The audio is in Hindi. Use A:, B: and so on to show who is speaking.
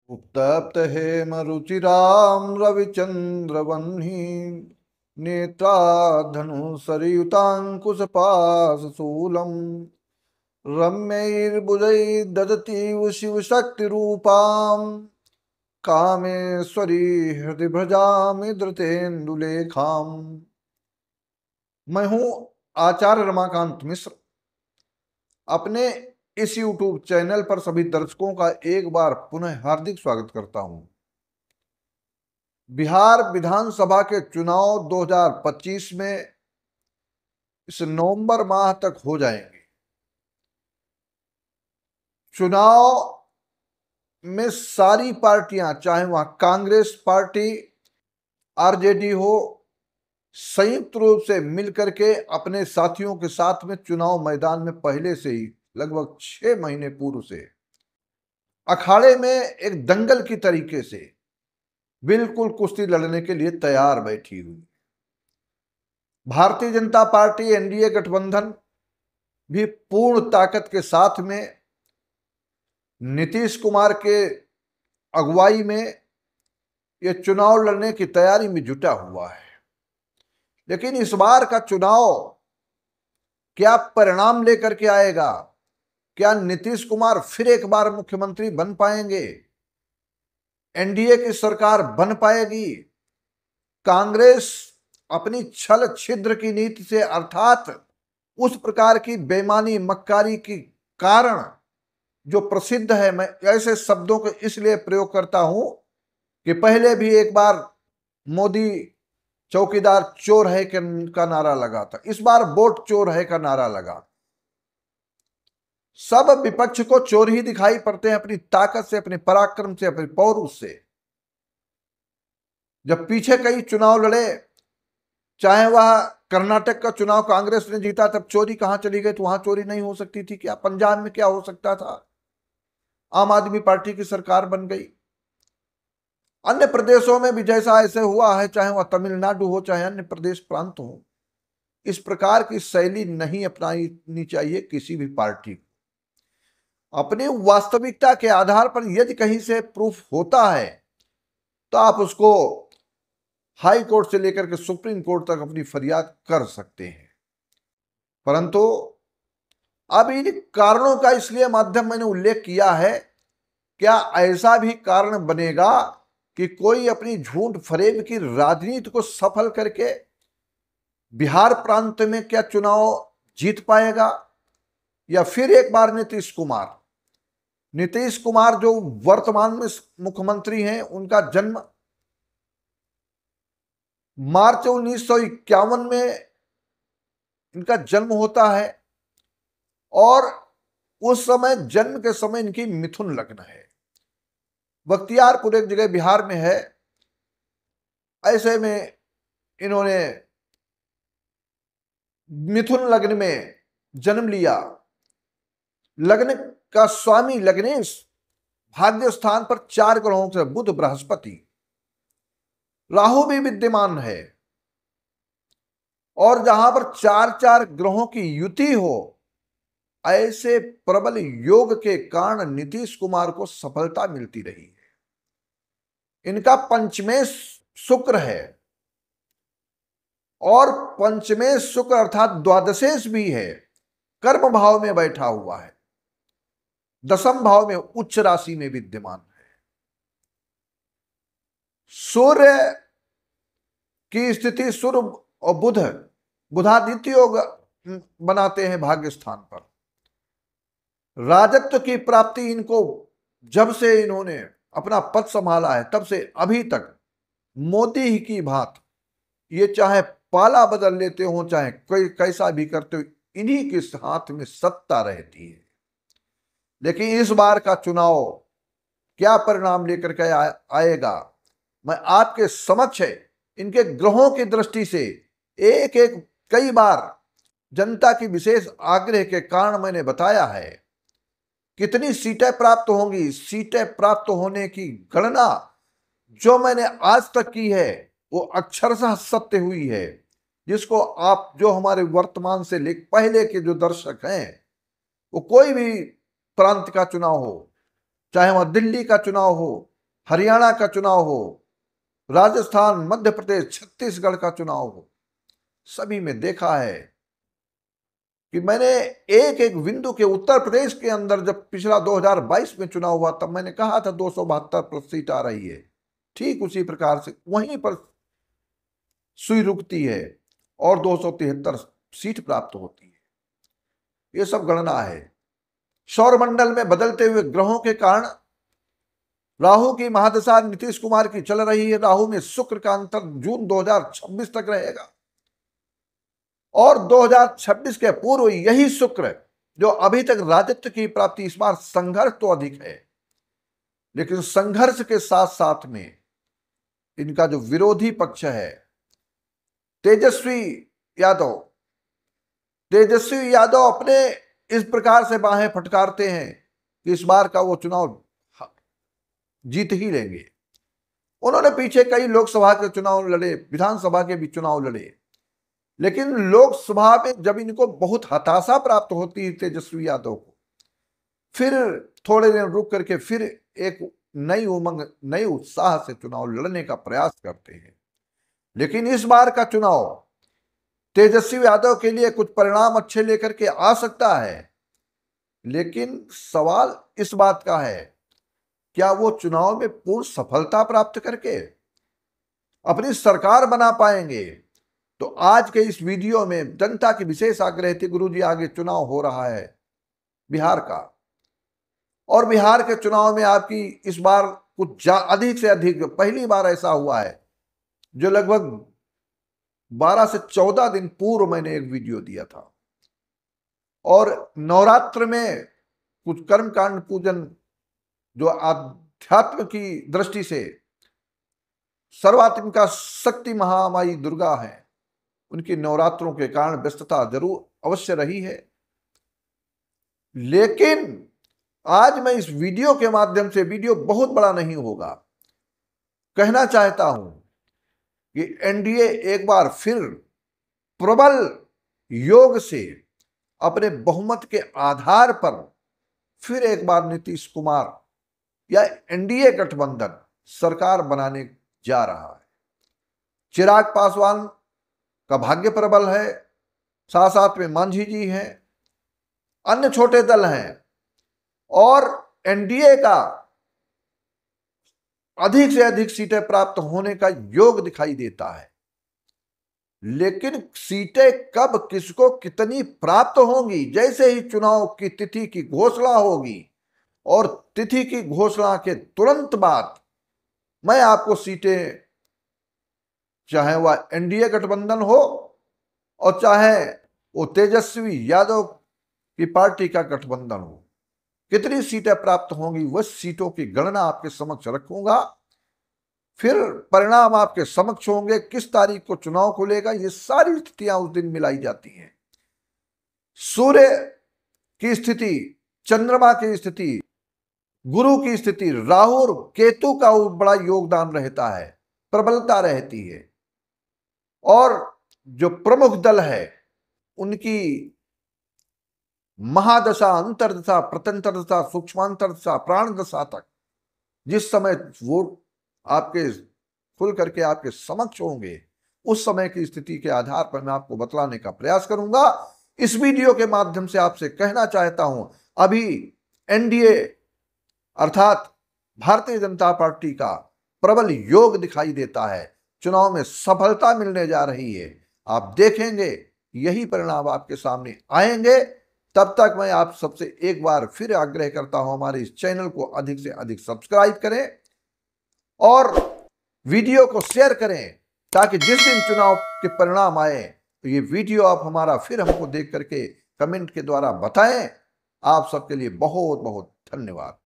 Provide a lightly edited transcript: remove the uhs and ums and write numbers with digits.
A: उत्तप्त हेमरुचिरां रविचन्द्रवह्नि नेत्राधनुसरयुताङ्कुशपाशशूलम् रम्यैर्बुधैर्दधतीव शिवशक्तिरूपां कामेश्वरी हृदय भजामि धृतेन्दुलेखाम्। मैं हूं आचार्य रमाकांत मिश्र। अपने इस YouTube चैनल पर सभी दर्शकों का एक बार पुनः हार्दिक स्वागत करता हूं। बिहार विधानसभा के चुनाव 2025 में इस नवंबर माह तक हो जाएंगे। चुनाव में सारी पार्टियां, चाहे वहां कांग्रेस पार्टी, आरजेडी हो, संयुक्त रूप से मिलकर के अपने साथियों के साथ में चुनाव मैदान में पहले से ही लगभग 6 महीने पूर्व से अखाड़े में एक दंगल की तरीके से बिल्कुल कुश्ती लड़ने के लिए तैयार बैठी हुई। भारतीय जनता पार्टी एनडीए गठबंधन भी पूर्ण ताकत के साथ में नीतीश कुमार के अगुवाई में यह चुनाव लड़ने की तैयारी में जुटा हुआ है। लेकिन इस बार का चुनाव क्या परिणाम लेकर के आएगा? क्या नीतीश कुमार फिर एक बार मुख्यमंत्री बन पाएंगे? एनडीए की सरकार बन पाएगी? कांग्रेस अपनी छल छिद्र की नीति से, अर्थात उस प्रकार की बेईमानी मक्कारी के कारण जो प्रसिद्ध है, मैं ऐसे शब्दों को इसलिए प्रयोग करता हूं कि पहले भी एक बार मोदी चौकीदार चोर है का नारा लगा था, इस बार वोट चोर है का नारा लगा। सब विपक्ष को चोर ही दिखाई पड़ते हैं अपनी ताकत से, अपने पराक्रम से, अपने पौरुष से। जब पीछे कई चुनाव लड़े, चाहे वह कर्नाटक का चुनाव कांग्रेस ने जीता, तब चोरी कहां चली गई? तो वहां चोरी नहीं हो सकती थी क्या? पंजाब में क्या हो सकता था? आम आदमी पार्टी की सरकार बन गई। अन्य प्रदेशों में भी जैसा ऐसे हुआ है, चाहे वह तमिलनाडु हो, चाहे अन्य प्रदेश प्रांत हो, इस प्रकार की शैली नहीं अपनानी चाहिए किसी भी पार्टी को। अपनी वास्तविकता के आधार पर यदि कहीं से प्रूफ होता है तो आप उसको हाई कोर्ट से लेकर के सुप्रीम कोर्ट तक अपनी फरियाद कर सकते हैं। परंतु अब इन कारणों का इसलिए माध्यम मैंने उल्लेख किया है, क्या ऐसा भी कारण बनेगा कि कोई अपनी झूठ फरेब की राजनीति को सफल करके बिहार प्रांत में क्या चुनाव जीत पाएगा? या फिर एक बार नीतीश कुमार जो वर्तमान में मुख्यमंत्री हैं, उनका जन्म मार्च 1951 में इनका जन्म होता है और उस समय जन्म के समय इनकी मिथुन लग्न है। बख्तियारपुर एक जगह बिहार में है। ऐसे में इन्होंने मिथुन लग्न में जन्म लिया। लग्न का स्वामी लग्नेश, भाग्य स्थान पर 4 ग्रहों से बुध, बृहस्पति, राहु भी विद्यमान है। और जहां पर 4 ग्रहों की युति हो, ऐसे प्रबल योग के कारण नीतीश कुमार को सफलता मिलती रही है। इनका पंचमें शुक्र है और पंचमें शुक्र अर्थात द्वादशेश भी है, कर्म भाव में बैठा हुआ है, 10वें भाव में उच्च राशि में विद्यमान है। सूर्य की स्थिति, सूर्य और बुध बुधादित्य योग बनाते हैं भाग्य स्थान पर। राजत्व की प्राप्ति इनको, जब से इन्होंने अपना पद संभाला है तब से अभी तक मोदी ही की भांत, ये चाहे पाला बदल लेते हो, चाहे कोई कैसा भी करते हो, इन्हीं के हाथ में सत्ता रहती है। लेकिन इस बार का चुनाव क्या परिणाम लेकर के आएगा, मैं आपके समक्ष इनके ग्रहों की दृष्टि से एक एक कई बार जनता की विशेष आग्रह के कारण मैंने बताया है। कितनी सीटें प्राप्त होंगी, सीटें प्राप्त होने की गणना जो मैंने आज तक की है वो अक्षरशः सत्य हुई है, जिसको आप, जो हमारे वर्तमान से पहले के जो दर्शक हैं, वो कोई भी प्रांत का चुनाव हो, चाहे वह दिल्ली का चुनाव हो, हरियाणा का चुनाव हो, राजस्थान, मध्य प्रदेश, छत्तीसगढ़ का चुनाव हो, सभी में देखा है कि मैंने एक एक बिंदु के, उत्तर प्रदेश के अंदर जब पिछला 2022 में चुनाव हुआ तब मैंने कहा था 272 सीट आ रही है, ठीक उसी प्रकार से वहीं पर सुई रुकती है और 273 सीट प्राप्त होती है। ये सब गणना है। सौरमंडल में बदलते हुए ग्रहों के कारण राहु की महादशा नीतीश कुमार की चल रही है। राहु में शुक्र का अंतर जून 2026 तक रहेगा और 2026 के पूर्व यही शुक्र जो अभी तक राजत्व की प्राप्ति, इस बार संघर्ष तो अधिक है, लेकिन संघर्ष के साथ साथ में इनका जो विरोधी पक्ष है तेजस्वी यादव अपने इस प्रकार से बाहें फटकारते हैं कि इस बार का वो चुनाव जीत ही लेंगे। उन्होंने पीछे कई लोकसभा के चुनाव लड़े, विधानसभा के भी चुनाव लड़े, लेकिन लोकसभा में जब इनको बहुत हताशा प्राप्त होती है तेजस्वी यादव को, फिर थोड़े दिन रुक करके फिर एक नई उमंग, नई उत्साह से चुनाव लड़ने का प्रयास करते हैं। लेकिन इस बार का चुनाव तेजस्वी यादव के लिए कुछ परिणाम अच्छे लेकर के आ सकता है, लेकिन सवाल इस बात का है, क्या वो चुनाव में पूर्ण सफलता प्राप्त करके अपनी सरकार बना पाएंगे? तो आज के इस वीडियो में जनता की विशेष आग्रह थी, गुरुजी आगे चुनाव हो रहा है बिहार का, और बिहार के चुनाव में आपकी इस बार कुछ अधिक से अधिक, पहली बार ऐसा हुआ है जो लगभग 12 से 14 दिन पूर्व मैंने एक वीडियो दिया था, और नवरात्र में कुछ कर्मकांड पूजन जो आध्यात्म की दृष्टि से सर्वात्मिका शक्ति महामाई दुर्गा है, उनकी नवरात्रों के कारण व्यस्तता जरूर अवश्य रही है। लेकिन आज मैं इस वीडियो के माध्यम से, वीडियो बहुत बड़ा नहीं होगा, कहना चाहता हूं कि एनडीए एक बार फिर प्रबल योग से अपने बहुमत के आधार पर फिर एक बार नीतीश कुमार या एनडीए गठबंधन सरकार बनाने जा रहा है। चिराग पासवान का भाग्य प्रबल है, साथ साथ में मांझी जी हैं, अन्य छोटे दल हैं, और एनडीए का अधिक से अधिक सीटें प्राप्त होने का योग दिखाई देता है। लेकिन सीटें कब, किसको कितनी प्राप्त होंगी, जैसे ही चुनाव की तिथि की घोषणा होगी और तिथि की घोषणा के तुरंत बाद मैं आपको सीटें, चाहे वह एनडीए गठबंधन हो और चाहे वो तेजस्वी यादव की पार्टी का गठबंधन हो, कितनी सीटें प्राप्त होंगी वह सीटों की गणना आपके समक्ष रखूंगा। फिर परिणाम आपके समक्ष होंगे, किस तारीख को चुनाव खुलेगा, ये सारी स्थितियां उस दिन मिलाई जाती हैं। सूर्य की स्थिति, चंद्रमा की स्थिति, गुरु की स्थिति, राहु और केतु का बड़ा योगदान रहता है, प्रबलता रहती है, और जो प्रमुख दल है उनकी महादशा, अंतरदशा, प्रत्यंतरदशा, सूक्ष्मांतरदशा, प्राण दशा तक जिस समय वो आपके खुल करके आपके समक्ष होंगे, उस समय की स्थिति के आधार पर मैं आपको बतलाने का प्रयास करूंगा। इस वीडियो के माध्यम से आपसे कहना चाहता हूं, अभी एनडीए अर्थात भारतीय जनता पार्टी का प्रबल योग दिखाई देता है, चुनाव में सफलता मिलने जा रही है। आप देखेंगे यही परिणाम आपके सामने आएंगे। तब तक मैं आप सबसे एक बार फिर आग्रह करता हूं, हमारे इस चैनल को अधिक से अधिक सब्सक्राइब करें और वीडियो को शेयर करें, ताकि जिस दिन चुनाव के परिणाम आए तो ये वीडियो आप हमारा फिर हमको देख करके कमेंट के द्वारा बताएं। आप सबके लिए बहुत बहुत धन्यवाद।